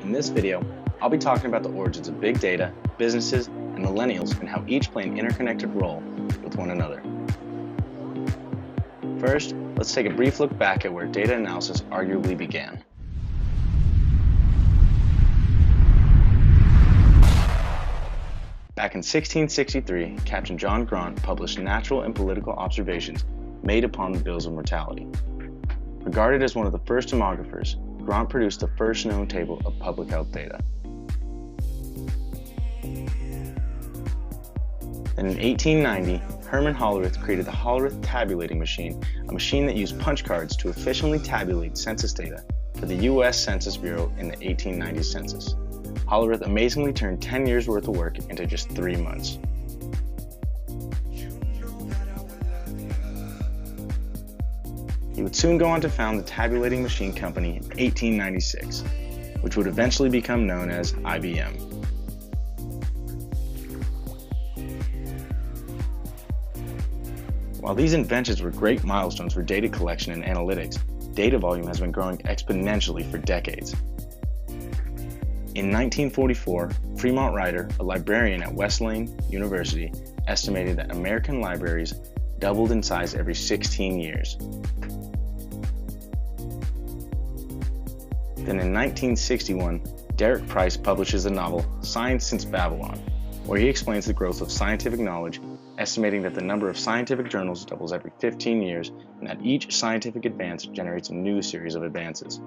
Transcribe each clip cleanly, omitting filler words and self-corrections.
In this video, I'll be talking about the origins of big data, businesses, and millennials and how each play an interconnected role with one another. First, let's take a brief look back at where data analysis arguably began. Back in 1663, Captain John Grant published natural and political observations made upon the bills of mortality. Regarded as one of the first demographers, Grant produced the first known table of public health data. Then in 1890, Herman Hollerith created the Hollerith tabulating machine, a machine that used punch cards to efficiently tabulate census data for the U.S. Census Bureau in the 1890 census. Hollerith amazingly turned 10 years worth of work into just 3 months. He would soon go on to found the tabulating machine company in 1896, which would eventually become known as IBM. While these inventions were great milestones for data collection and analytics, data volume has been growing exponentially for decades. In 1944, Fremont Ryder, a librarian at Wesleyan University, estimated that American libraries doubled in size every 16 years. Then in 1961, Derek Price publishes the novel Science Since Babylon, where he explains the growth of scientific knowledge, estimating that the number of scientific journals doubles every 15 years and that each scientific advance generates a new series of advances.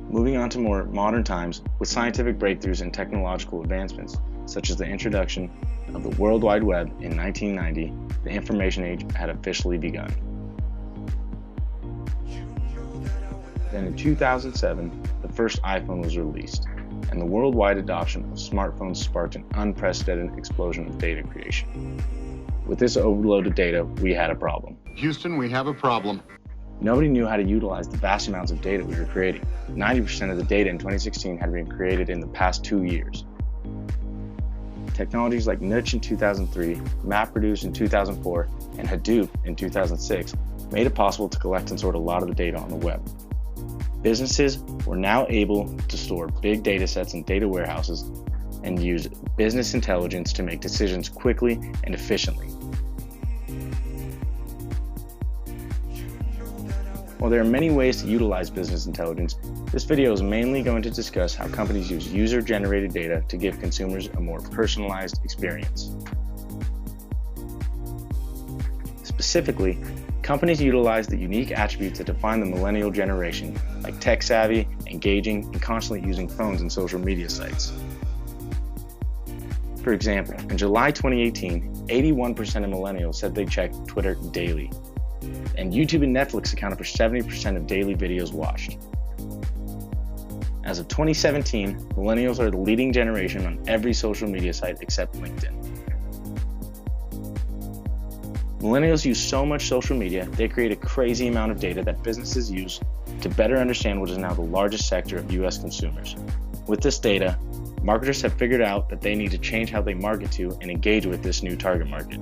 Moving on to more modern times, with scientific breakthroughs and technological advancements, such as the introduction of the World Wide Web in 1990, the information age had officially begun. Then in 2007, the first iPhone was released, and the worldwide adoption of smartphones sparked an unprecedented explosion of data creation. With this overload of data, we had a problem. Houston, we have a problem. Nobody knew how to utilize the vast amounts of data we were creating. 90% of the data in 2016 had been created in the past 2 years. Technologies like Nudge in 2003, MapReduce in 2004, and Hadoop in 2006 made it possible to collect and sort a lot of the data on the web. Businesses were now able to store big data sets in data warehouses and use business intelligence to make decisions quickly and efficiently. While there are many ways to utilize business intelligence, this video is mainly going to discuss how companies use user-generated data to give consumers a more personalized experience. Specifically, companies utilize the unique attributes that define the millennial generation, like tech-savvy, engaging, and constantly using phones and social media sites. For example, in July 2018, 81% of millennials said they check Twitter daily, and YouTube and Netflix accounted for 70% of daily videos watched. As of 2017, millennials are the leading generation on every social media site except LinkedIn. Millennials use so much social media, they create a crazy amount of data that businesses use to better understand what is now the largest sector of US consumers. With this data, marketers have figured out that they need to change how they market to and engage with this new target market.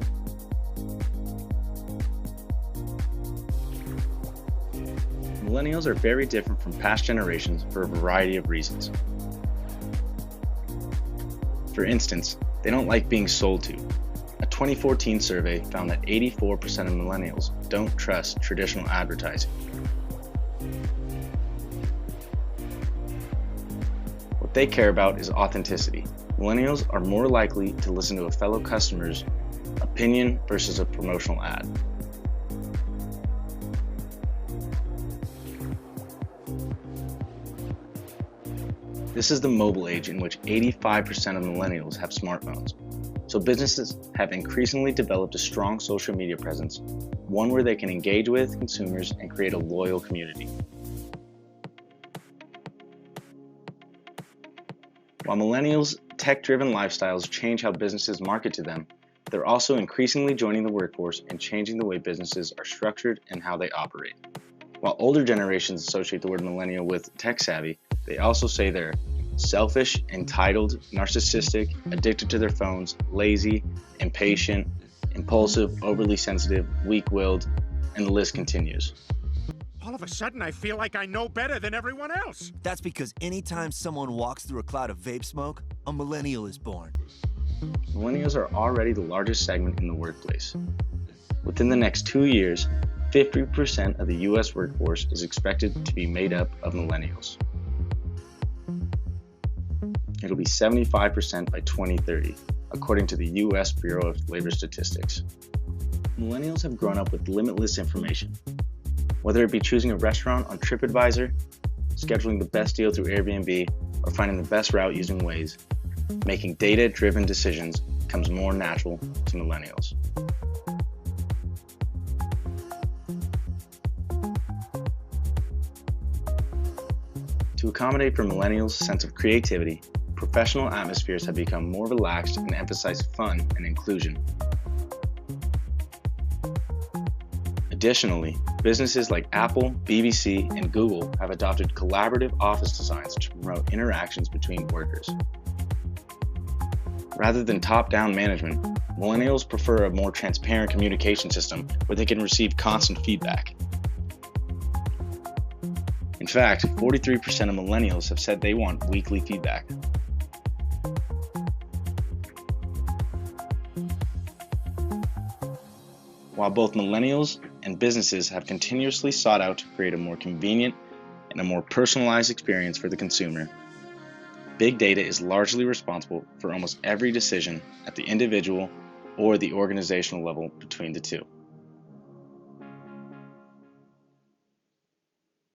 Millennials are very different from past generations for a variety of reasons. For instance, they don't like being sold to. A 2014 survey found that 84% of millennials don't trust traditional advertising. What they care about is authenticity. Millennials are more likely to listen to a fellow customer's opinion versus a promotional ad. This is the mobile age in which 85% of millennials have smartphones. So businesses have increasingly developed a strong social media presence, one where they can engage with consumers and create a loyal community. While millennials' tech-driven lifestyles change how businesses market to them, they're also increasingly joining the workforce and changing the way businesses are structured and how they operate. While older generations associate the word millennial with tech-savvy, they also say they're selfish, entitled, narcissistic, addicted to their phones, lazy, impatient, impulsive, overly sensitive, weak-willed, and the list continues. All of a sudden, I feel like I know better than everyone else. That's because anytime someone walks through a cloud of vape smoke, a millennial is born. Millennials are already the largest segment in the workplace. Within the next 2 years, 50% of the U.S. workforce is expected to be made up of millennials. It'll be 75% by 2030, according to the U.S. Bureau of Labor Statistics. Millennials have grown up with limitless information. Whether it be choosing a restaurant on TripAdvisor, scheduling the best deal through Airbnb, or finding the best route using Waze, making data-driven decisions becomes more natural to millennials. To accommodate for millennials' sense of creativity, professional atmospheres have become more relaxed and emphasize fun and inclusion. Additionally, businesses like Apple, BBC, and Google have adopted collaborative office designs to promote interactions between workers. Rather than top-down management, millennials prefer a more transparent communication system where they can receive constant feedback. In fact, 43% of millennials have said they want weekly feedback. While both millennials and businesses have continuously sought out to create a more convenient and a more personalized experience for the consumer, big data is largely responsible for almost every decision at the individual or the organizational level between the two.